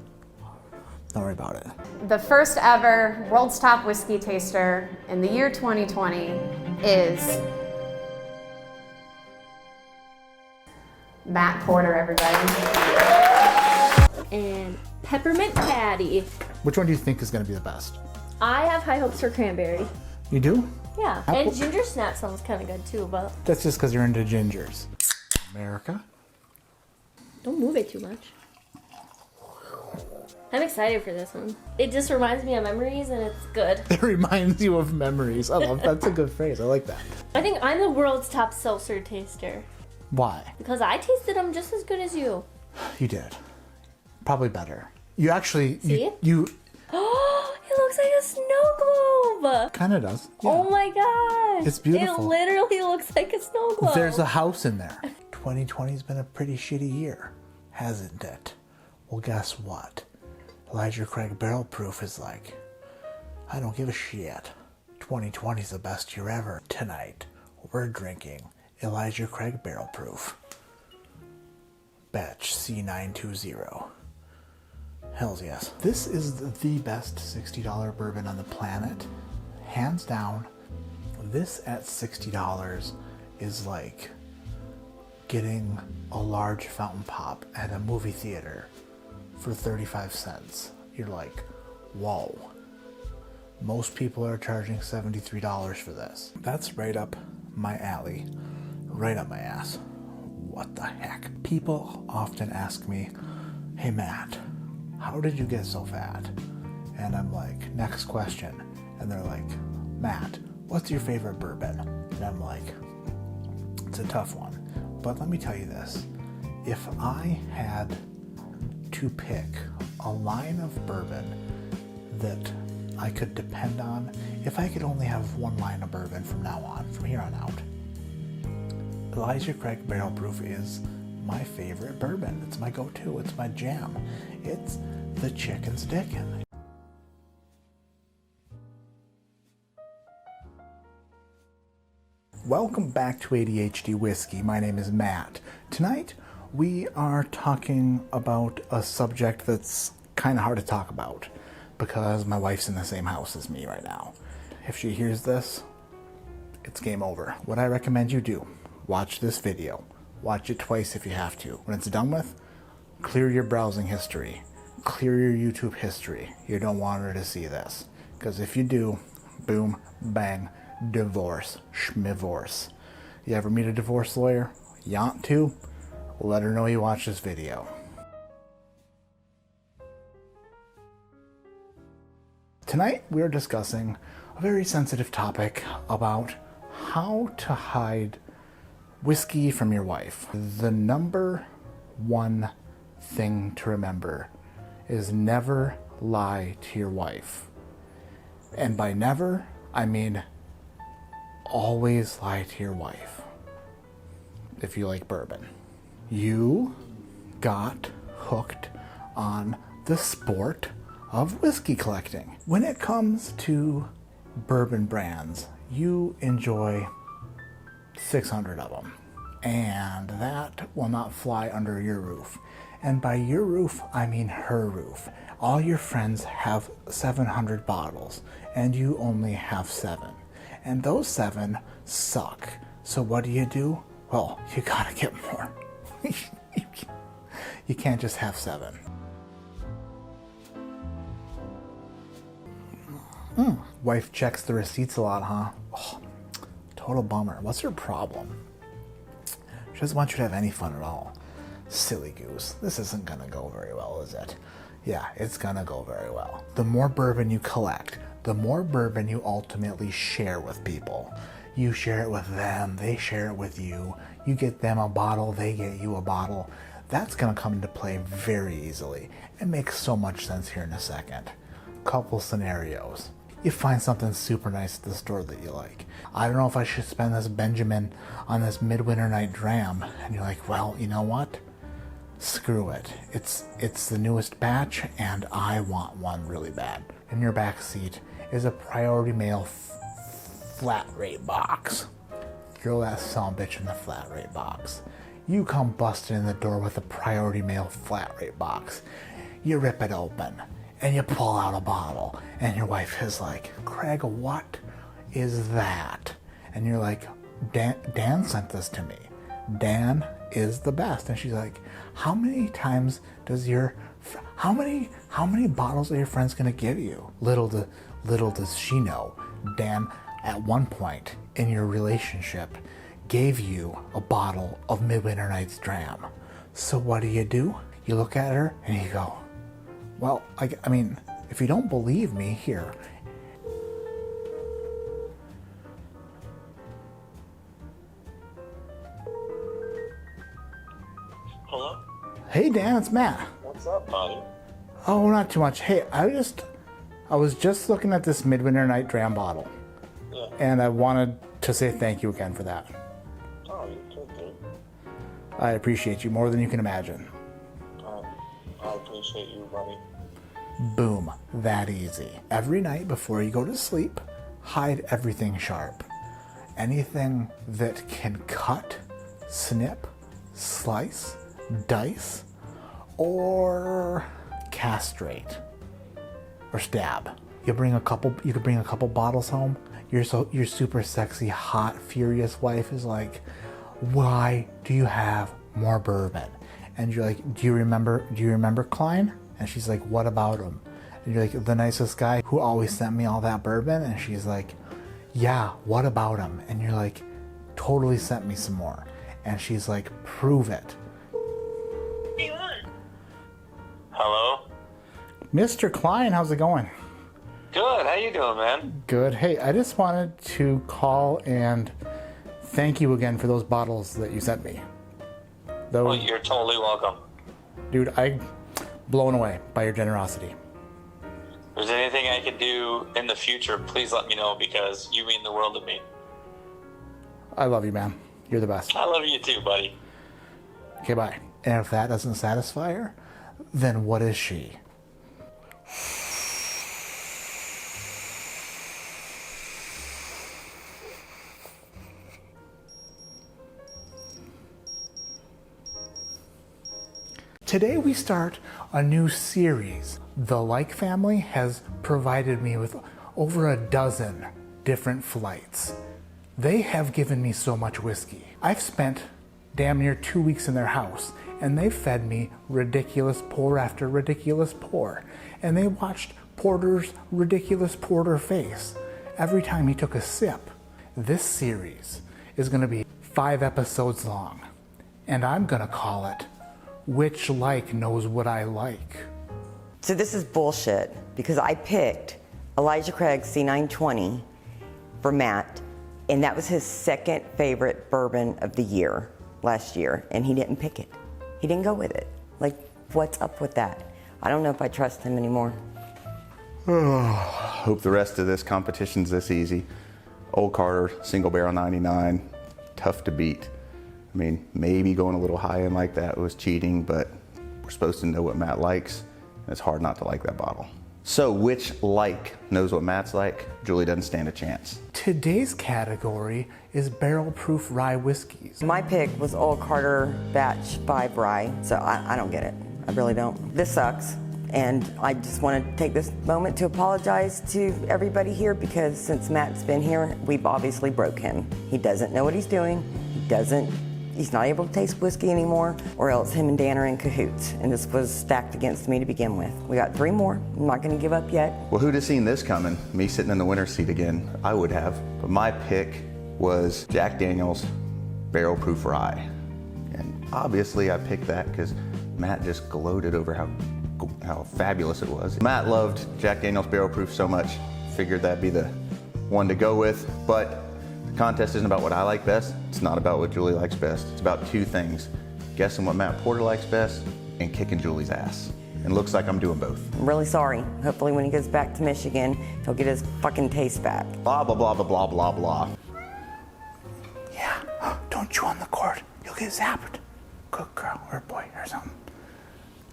Don't worry about it. The first ever World's Top Whiskey Taster in the year 2020 is Matt Porter, everybody. And Peppermint Patty. Which one do you think is going to be the best? I have high hopes for Cranberry. You do? Yeah, and Ginger Snap sounds kind of good too, but... That's just because you're into gingers. America? Don't move it too much. I'm excited for this one. It just reminds me of memories and it's good. It reminds you of memories. I love that's a good phrase. I like that. I think I'm the world's top seltzer taster. Why? Because I tasted them just as good as you. You did. Probably better. You actually... See? You Oh, it looks like a snow globe. kind of does. Yeah. Oh my gosh. It's beautiful. It literally looks like a snow globe. There's a house in there. 2020's been a pretty shitty year, hasn't it? Well, guess what? Elijah Craig Barrel Proof is like, I don't give a shit. 2020's the best year ever. Tonight, we're drinking Elijah Craig Barrel Proof. Batch C920. Hells yes. This is the best $60 bourbon on the planet. Hands down. This at $60 is like getting a large fountain pop at a movie theater for 35 cents. You're like, whoa. Most people are charging $73 for this. That's right up my alley. Right up my ass. What the heck? People often ask me, hey Matt, how did you get so fat? And I'm like, next question. And they're like, Matt, what's your favorite bourbon? And I'm like, it's a tough one. But let me tell you this. If I had to pick a line of bourbon that I could depend on, if I could only have one line of bourbon from now on, from here on out, Elijah Craig Barrel Proof is my favorite bourbon. It's my go-to. It's my jam. It's the chicken's dickin'. Welcome back to ADHD Whiskey. My name is Matt. Tonight, we are talking about a subject that's kind of hard to talk about because my wife's in the same house as me right now. If she hears this, it's game over. What I recommend you do, watch this video. Watch it twice if you have to. When it's done with, clear your browsing history. Clear your YouTube history. You don't want her to see this. Because if you do, boom, bang, divorce, schmivorce. You ever meet a divorce lawyer? You want to? Let her know you watch this video. Tonight we are discussing a very sensitive topic about how to hide whiskey from your wife. The number one thing to remember is never lie to your wife. And by never, I mean always lie to your wife. If you like bourbon. You got hooked on the sport of whiskey collecting. When it comes to bourbon brands, you enjoy 600 of them. And that will not fly under your roof. And by your roof, I mean her roof. All your friends have 700 bottles, and you only have 7. And those 7 suck. So what do? Well, you gotta get more. You can't just have 7. Wife checks the receipts a lot, huh? Oh, total bummer. What's her problem? She doesn't want you to have any fun at all. Silly goose. This isn't gonna go very well, is it? Yeah, it's gonna go very well. The more bourbon you collect, the more bourbon you ultimately share with people. You share it with them, they share it with you. You get them a bottle, they get you a bottle. That's gonna come into play very easily. It makes so much sense here in a second. Couple scenarios. You find something super nice at the store that you like. I don't know if I should spend this Benjamin on this midwinter night dram. And you're like, well, you know what? Screw it. It's the newest batch and I want one really bad. In your back seat is a priority mail flat rate box. Throw that son of a bitch in the flat rate box. You come busting in the door with a priority mail flat rate box. You rip it open and you pull out a bottle and your wife is like, Craig, what is that? And you're like, Dan sent this to me. Dan is the best. And she's like, how many times does how many bottles are your friends gonna give you? Little does she know, Dan at one point in your relationship gave you a bottle of Midwinter Night's Dram. So what do? You look at her and you go, well, I mean, if you don't believe me, here. Hello? Hey Dan, it's Matt. What's up, buddy? Oh, not too much. Hey, I was just looking at this Midwinter Night Dram bottle. Yeah. And I wanted to say thank you again for that. Oh, you're okay. I appreciate you more than you can imagine. I appreciate you, buddy. Boom. That easy. Every night before you go to sleep, hide everything sharp. Anything that can cut, snip, slice, dice, or castrate, or stab. You could bring a couple bottles home. Your super sexy, hot, furious wife is like, why do you have more bourbon? And you're like, do you remember Klein? And she's like, what about him? And you're like, the nicest guy who always sent me all that bourbon. And she's like, yeah, what about him? And you're like, totally sent me some more. And she's like, prove it. Hello? Mr. Klein, how's it going? Good, how you doing, man? Good. Hey, I just wanted to call and thank you again for those bottles that you sent me. Well, you're totally welcome. Dude, I'm blown away by your generosity. If there's anything I can do in the future, please let me know because you mean the world to me. I love you, man. You're the best. I love you too, buddy. Okay, bye. And if that doesn't satisfy her, then what is she? Today we start a new series. The Like family has provided me with over a dozen different flights. They have given me so much whiskey. I've spent damn near 2 weeks in their house, and they fed me ridiculous pour after ridiculous pour. And they watched Porter's ridiculous porter face every time he took a sip. This series is gonna be 5 episodes long, and I'm gonna call it Which Like Knows What I Like. So this is bullshit because I picked Elijah Craig's C920 for Matt, and that was his second favorite bourbon of the year last year, and he didn't pick it. He didn't go with it. Like, what's up with that? I don't know if I trust him anymore. Hope the rest of this competition's this easy. Old Carter, single barrel 99, tough to beat. I mean, maybe going a little high end like that was cheating, but we're supposed to know what Matt likes, and it's hard not to like that bottle. So which like knows what Matt's like? Julie doesn't stand a chance. Today's category is barrel proof rye whiskeys. My pick was Old Carter Batch 5 Rye, so I don't get it. I really don't. This sucks, and I just want to take this moment to apologize to everybody here because since Matt's been here, we've obviously broke him. He doesn't know what he's doing. He doesn't He's not able to taste whiskey anymore, or else him and Dan are in cahoots. And this was stacked against me to begin with. We got 3 more. I'm not gonna give up yet. Well, who'd have seen this coming? Me sitting in the winner's seat again. I would have. But my pick was Jack Daniel's Barrel Proof Rye. And obviously I picked that because Matt just gloated over how fabulous it was. Matt loved Jack Daniel's Barrel Proof so much, figured that'd be the one to go with. But the contest isn't about what I like best. It's not about what Julie likes best. It's about 2 things: guessing what Matt Porter likes best and kicking Julie's ass. And it looks like I'm doing both. I'm really sorry. Hopefully when he goes back to Michigan, he'll get his fucking taste back. Blah, blah, blah, blah, blah, blah, blah. Yeah, don't chew on the cord. You'll get zapped. Good girl, or boy, or something.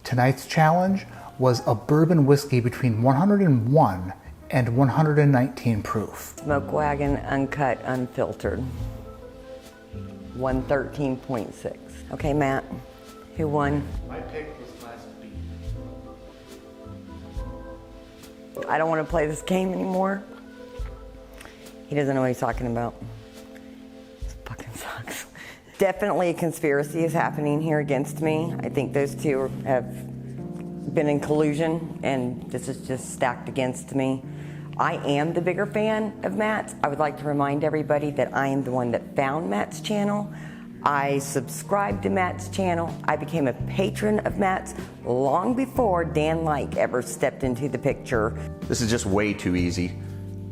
Tonight's challenge was a bourbon whiskey between 101 and 119 proof. Smoke Wagon, uncut, unfiltered. 113.6. Okay, Matt, who won? My pick was Class B. I don't want to play this game anymore. He doesn't know what he's talking about. This fucking sucks. Definitely a conspiracy is happening here against me. I think those 2 have been in collusion, and this is just stacked against me. I am the bigger fan of Matt's. I would like to remind everybody that I am the one that found Matt's channel. I subscribed to Matt's channel. I became a patron of Matt's long before Dan Like ever stepped into the picture. This is just way too easy.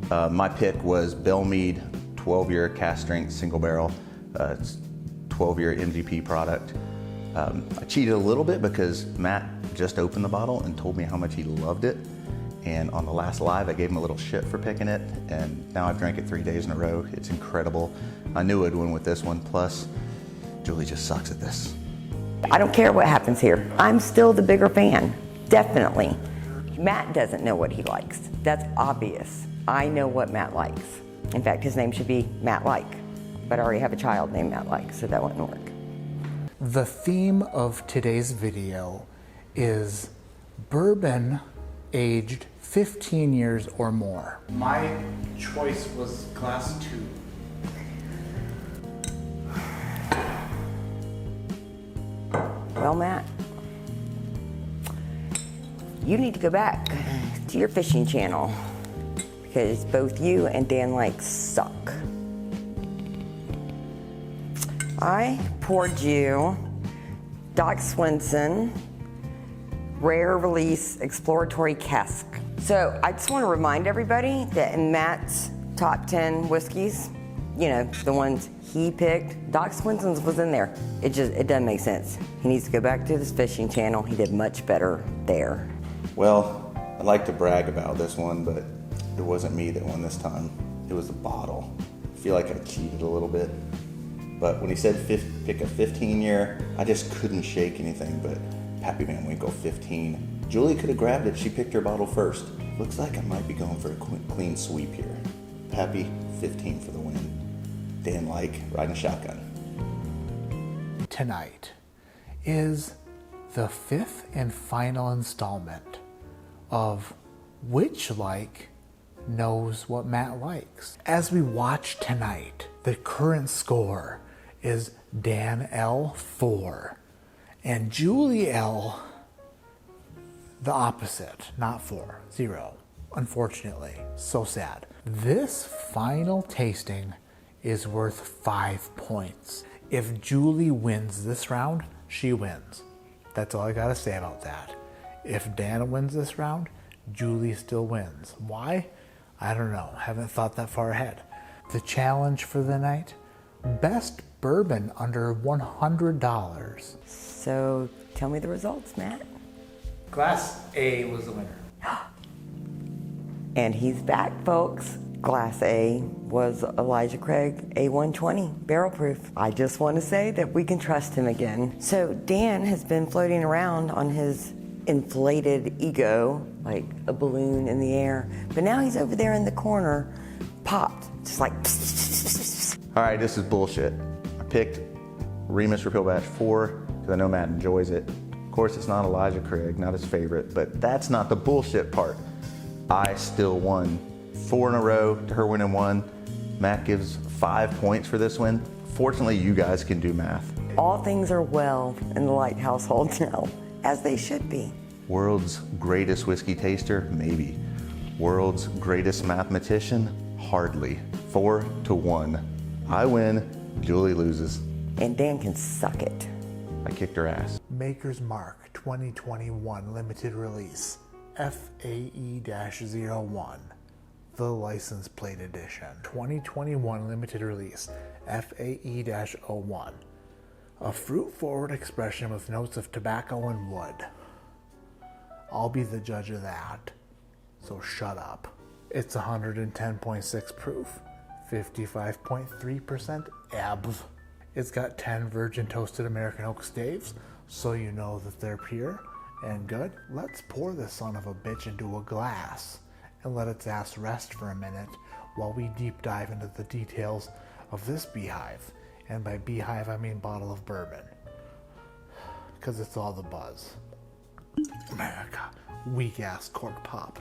My pick was Bell Mead 12-year cast strength single barrel. It's 12-year MGP product. I cheated a little bit because Matt just opened the bottle and told me how much he loved it. And on the last live, I gave him a little shit for picking it. And now I've drank it 3 days in a row. It's incredible. I knew I'd win with this one. Plus, Julie just sucks at this. I don't care what happens here. I'm still the bigger fan, definitely. Matt doesn't know what he likes. That's obvious. I know what Matt likes. In fact, his name should be Matt Like, but I already have a child named Matt Like, so that wouldn't work. The theme of today's video is bourbon aged 15 years or more. My choice was Class 2. Well, Matt, you need to go back to your fishing channel because both you and Dan Like suck. I poured you Doc Swenson Rare Release Exploratory Cask. So I just want to remind everybody that in Matt's top 10 whiskeys, you know, the ones he picked, Doc Swenson's was in there. It doesn't make sense. He needs to go back to his fishing channel. He did much better there. Well, I'd like to brag about this one, but it wasn't me that won this time. It was the bottle. I feel like I cheated a little bit. But when he said pick a 15-year, I just couldn't shake anything but Pappy Van Winkle 15. Julie could have grabbed it. She picked her bottle first. Looks like I might be going for a clean sweep here. Pappy 15 for the win. Dan Like riding shotgun. Tonight is the 5th and final installment of Which Like Knows What Matt Likes. As we watch tonight, the current score is Dan L 4 and Julie L the opposite, not 4, 0. Unfortunately, so sad. This final tasting is worth 5 points. If Julie wins this round, she wins. That's all I gotta say about that. If Dan wins this round, Julie still wins. Why? I don't know. Haven't thought that far ahead. The challenge for the night, best bourbon under $100. So tell me the results, Matt. Class A was the winner. And he's back, folks. Class A was Elijah Craig A120 Barrel Proof. I just want to say that we can trust him again. So Dan has been floating around on his inflated ego like a balloon in the air, but now he's over there in the corner, popped, just like All right, this is bullshit. I picked Remus Repeal Batch 4 because I know Matt enjoys it. Of course, it's not Elijah Craig, not his favorite, but that's not the bullshit part. I still won 4 in a row to her winning 1. Matt gives 5 points for this win. Fortunately, you guys can do math. All things are well in the Light household now, as they should be. World's greatest whiskey taster? Maybe. World's greatest mathematician? Hardly. 4-1. I win, Julie loses. And Dan can suck it. I kicked her ass. Maker's Mark 2021 limited release, FAE-01, the license plate edition. 2021 limited release, FAE-01, a fruit-forward expression with notes of tobacco and wood. I'll be the judge of that, so shut up. It's 110.6 proof, 55.3% ABV. It's got 10 virgin toasted American oak staves, so you know that they're pure and good. Let's pour this son of a bitch into a glass and let its ass rest for a minute while we deep dive into the details of this beehive. And by beehive, I mean bottle of bourbon. Because it's all the buzz. America, weak ass cork pop.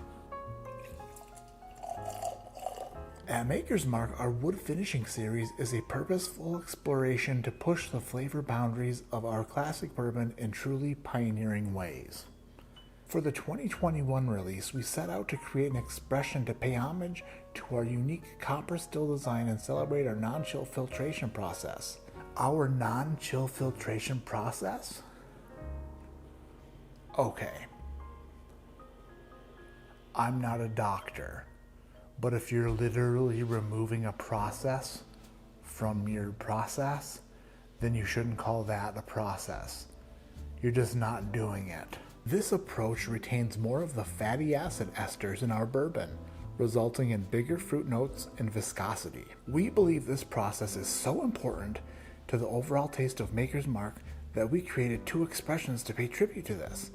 At Maker's Mark, our wood finishing series is a purposeful exploration to push the flavor boundaries of our classic bourbon in truly pioneering ways. For the 2021 release, we set out to create an expression to pay homage to our unique copper still design and celebrate our non-chill filtration process. Our non-chill filtration process? Okay. I'm not a doctor. But if you're literally removing a process from your process, then you shouldn't call that a process. You're just not doing it. This approach retains more of the fatty acid esters in our bourbon, resulting in bigger fruit notes and viscosity. We believe this process is so important to the overall taste of Maker's Mark that we created 2 expressions to pay tribute to this.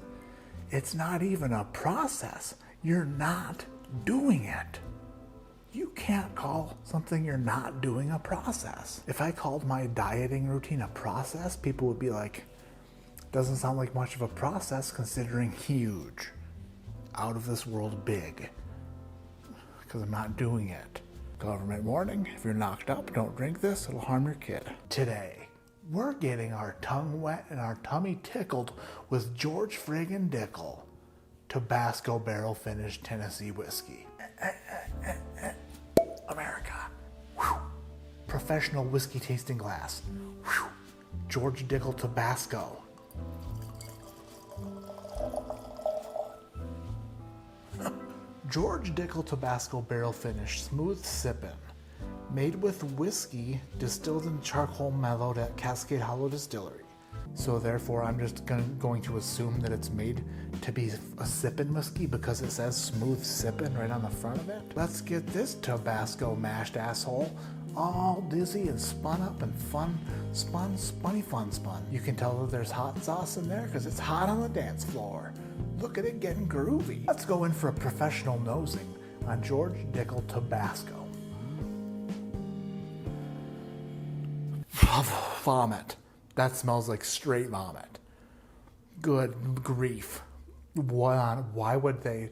It's not even a process. You're not doing it. You can't call something you're not doing a process. If I called my dieting routine a process, people would be like, doesn't sound like much of a process considering huge, out of this world big, because I'm not doing it. Government warning, if you're knocked up, don't drink this, it'll harm your kid. Today, we're getting our tongue wet and our tummy tickled with George friggin' Dickel Tabasco Barrel Finished Tennessee Whiskey. America. Whew. Professional whiskey tasting glass. Whew. George Dickel Tabasco. George Dickel Tabasco Barrel Finish Smooth Sippin'. Made with whiskey distilled and charcoal mellowed at Cascade Hollow Distillery. So therefore I'm just going to assume that it's made to be a sippin' whiskey because it says smooth sippin' right on the front of it. Let's get this Tabasco mashed asshole all dizzy and spun up and fun. You can tell that there's hot sauce in there because it's hot on the dance floor. Look at it getting groovy. Let's go in for a professional nosing on George Dickel Tabasco. Vomit. That smells like straight vomit. Good grief. Why would they?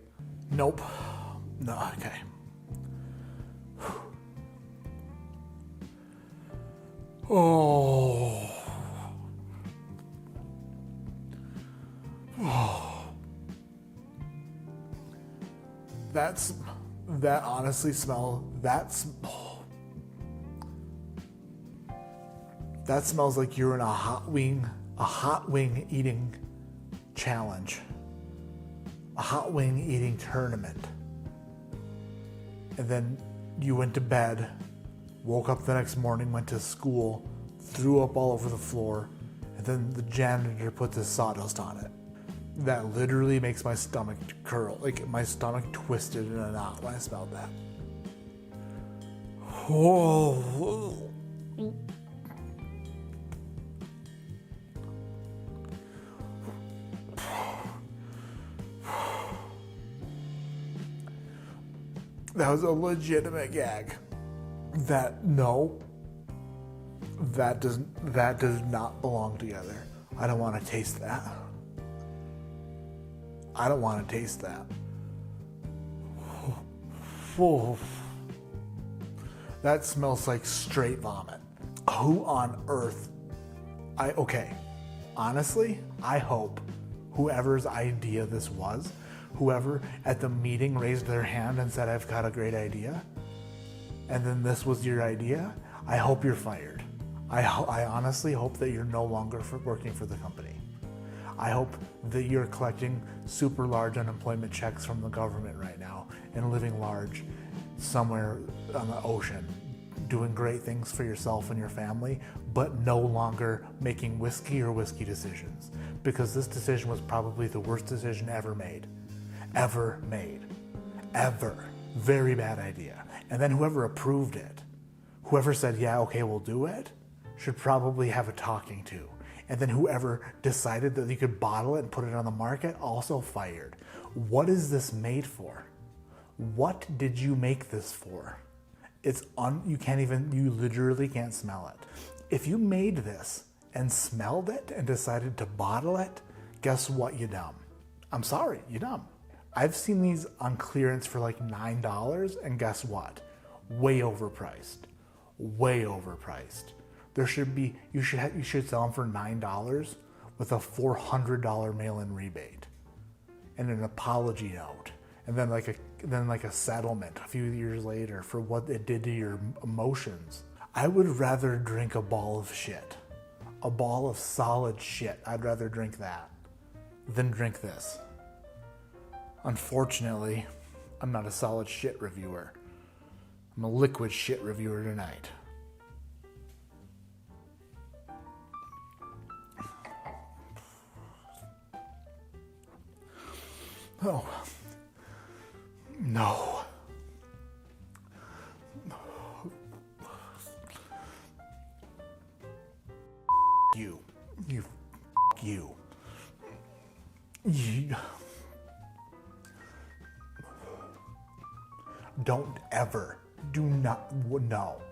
Nope. No, okay. Oh. That honestly that smells like you're in a hot wing eating challenge, a hot wing eating tournament, and then you went to bed, woke up the next morning, went to school, threw up all over the floor, and then the janitor put this sawdust on it. That literally makes my stomach curl, like my stomach twisted in a knot when I smelled that. Oh. That was a legitimate gag. That does not belong together. I don't want to taste that. I don't want to taste that. That smells like straight vomit. Who on earth? Honestly, I hope whoever's idea this was, whoever at the meeting raised their hand and said, I've got a great idea, and then this was your idea, I hope you're fired. I honestly hope that you're no longer working for the company. I hope that you're collecting super large unemployment checks from the government right now and living large somewhere on the ocean, doing great things for yourself and your family, but no longer making whiskey or whiskey decisions, because this decision was probably the worst decision ever made. Ever. Very bad idea. And then whoever approved it, whoever said, yeah, okay, we'll do it, should probably have a talking to. And then whoever decided that you could bottle it and put it on the market, also fired. What is this made for? What did you make this for? You literally can't smell it. If you made this and smelled it and decided to bottle it, guess what, you dumb. I'm sorry, you dumb. I've seen these on clearance for like $9, and guess what? Way overpriced. You should sell them for $9 with a $400 mail-in rebate and an apology note, and then like a settlement a few years later for what it did to your emotions. I would rather drink a ball of shit, a ball of solid shit. I'd rather drink that than drink this. Unfortunately, I'm not a solid shit reviewer. I'm a liquid shit reviewer tonight. Oh, no. You. No.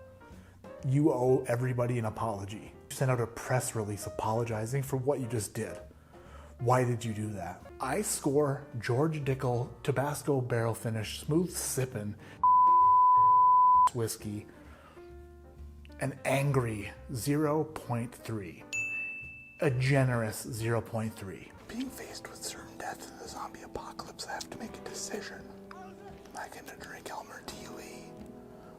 You owe everybody an apology. You sent out a press release apologizing for what you just did. Why did you do that? I score George Dickel Tabasco barrel finish smooth sippin' whiskey an angry 0.3. A generous 0.3. Being faced with certain death in the zombie apocalypse, I have to make a decision. Am I going to drink Elmer T. Lee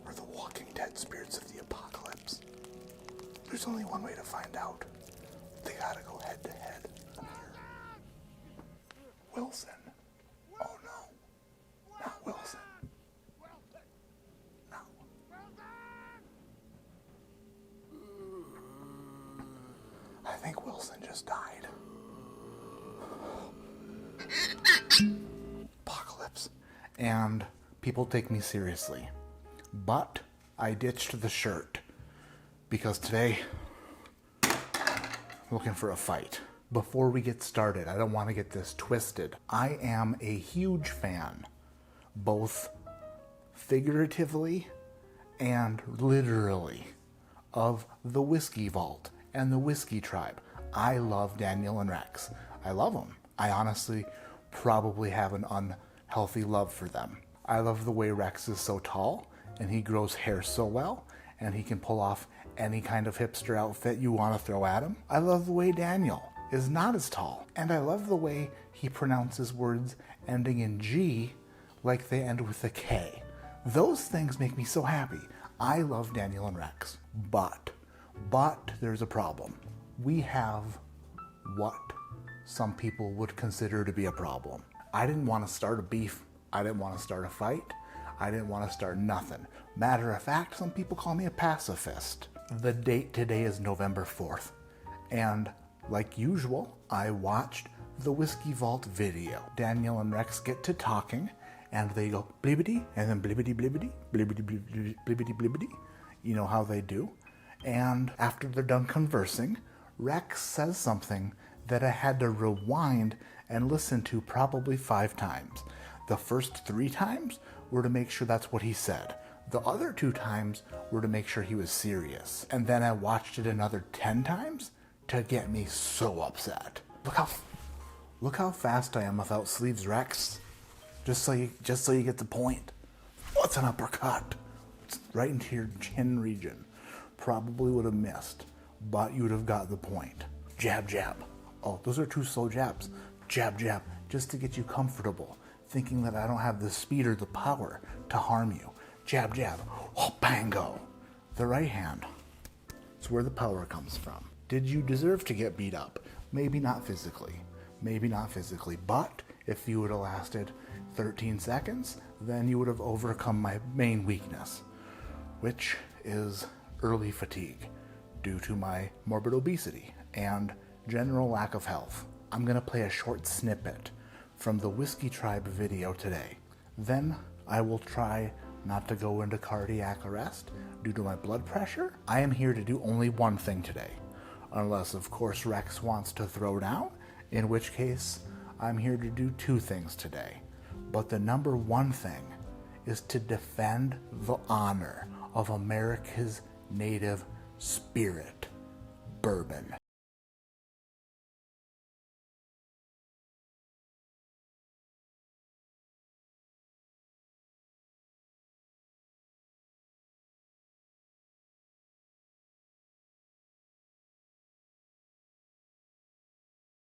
or the Walking Dead spirits of the apocalypse? There's only one way to find out. They gotta go head to head. Wilson. Oh no. Not Wilson. No. I think Wilson just died. Apocalypse. And people take me seriously. But I ditched the shirt because today I'm looking for a fight. Before we get started, I don't want to get this twisted. I am a huge fan, both figuratively and literally, of the Whiskey Vault and the Whiskey Tribe. I love Daniel and Rex. I love them. I honestly probably have an unhealthy love for them. I love the way Rex is so tall and he grows hair so well and he can pull off any kind of hipster outfit you want to throw at him. I love the way Daniel is not as tall, and I love the way he pronounces words ending in G like they end with a K. Those things make me so happy. I love Daniel and Rex. But there's a problem. We have what some people would consider to be a problem. I didn't want to start a beef. I didn't want to start a fight. I didn't want to start nothing. Matter of fact, some people call me a pacifist. The date today is November 4th. And like usual, I watched the Whiskey Vault video. Daniel and Rex get to talking, and they go blibbity, and then blibbity blibbity, blibbity blibbity, blibbity blibbity. You know how they do. And after they're done conversing, Rex says something that I had to rewind and listen to probably 5 times. The first 3 times were to make sure that's what he said. The other 2 times were to make sure he was serious. And then I watched it another 10 times to get me so upset. Look how fast I am without sleeves, Rex. Just so you get the point. What's an uppercut? It's right into your chin region. probably would have missed, but you would have got the point. Jab, jab. Oh, those are 2 slow jabs. Jab, jab, just to get you comfortable, thinking that I don't have the speed or the power to harm you. Jab, jab. Oh, bango. The right hand. It's where the power comes from. Did you deserve to get beat up? Maybe not physically. Maybe not physically, but if you would have lasted 13 seconds, then you would have overcome my main weakness, which is early fatigue due to my morbid obesity and general lack of health. I'm gonna play a short snippet from the Whiskey Tribe video today. Then I will try not to go into cardiac arrest due to my blood pressure. I am here to do only one thing today, unless of course Rex wants to throw down, in which case I'm here to do 2 things today. But the number 1 thing is to defend the honor of America's native spirit, bourbon.